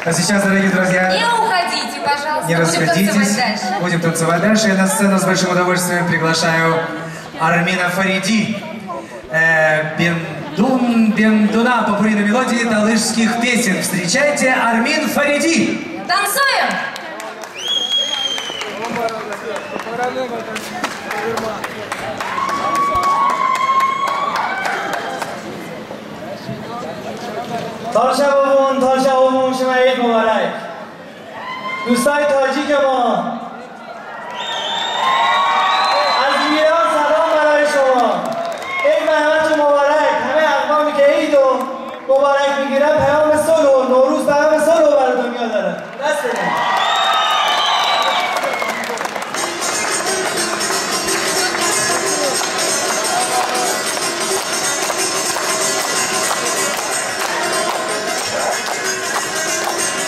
А сейчас, дорогие друзья... Не уходите, пожалуйста. Не расходитесь. Будем танцевать дальше. Я на сцену с большим удовольствием приглашаю Армина Фариди. Бендуна, популярной мелодии талышских песен. Встречайте Армин Фариди. Танцуем! تا شبمون شما عید مبارک. دوستای تاجیک ما از ایران سلام برای شما. عید همتون مبارک. همه اقوامی که عید رو مبارک میگیرن پیام صلح و نوروز پیام صلح رو برای دنیا دارن. دست بدین.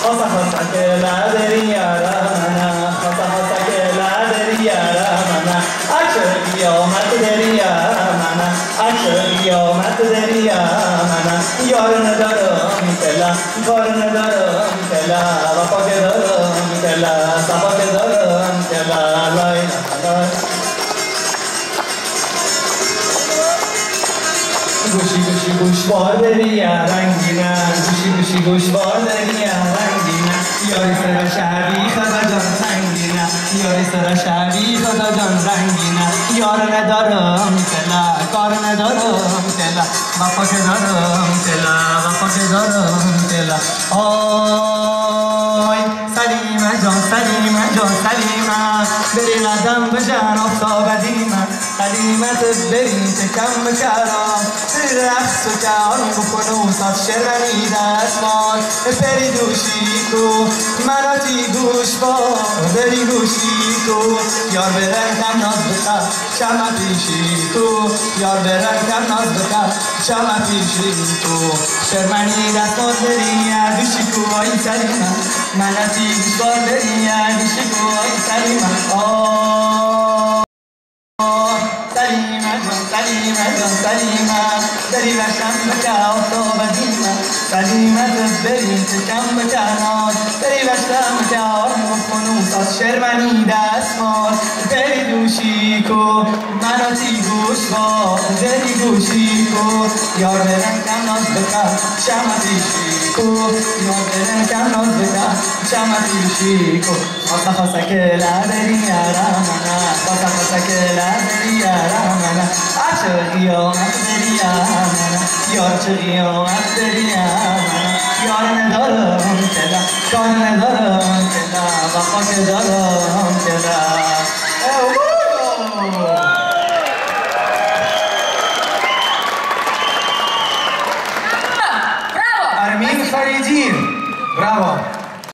خاصة که لادری یارمانا خاصة که لادری یارمانا اچه قیامت دری یارمانا اچه قیامت دری یارمانا یار ندارم کلا کار ندارم کلا وفا که دارم کلا صفا که دارم کلا لای ندارم گوشی گوشی گوشوار داری رنگینه گوشی گوشی گوشوار داری رنگینه یاری سر شبی خدا جان رنگینه یاری سر شبی خدا جان رنگینه یار ندارم کلا کار ندارم کلا وفا که دارم کلا وفا که دارم کلا آی سلیمه جان سلیمه جان سلیمه بری قدم بجن آفتاب قدیمه قدیمت بریم که کم بکرم رقص و کهان بکن و سات شرمی دستمان بری دوشی کو مناتی گوش با بری گوشی کو یار برن کم ناز بکر شما پیشی تو یار برن کم ناز بکر شما پیشی تو شرمنی دستان بری دوشی کو آی سلیمه مناتی گوش با بری دوشی کو آی سلیمه سلیمه جان سلیمه جان سلیمه دری بشم بکه آفتاب قدیمه سلیمه بریم که کم بکنان دری بشم بکه آرم خنوسات شرمنی دستمان دری دوشی کو مناتی گوش با دری گوشی کو یار برن کم ناز بکه شما پیشی کو یار برن کم ناز بکه شما پیشی کو خاصه که لادری یارمانا خاصه که لادری یارمانا اچه قیامت دری یارمانا یار چه قیامت دری یارمانا یار ندارم کلا کار ندارم کلا وفا که دارم کلا Армин Фаридин. Браво!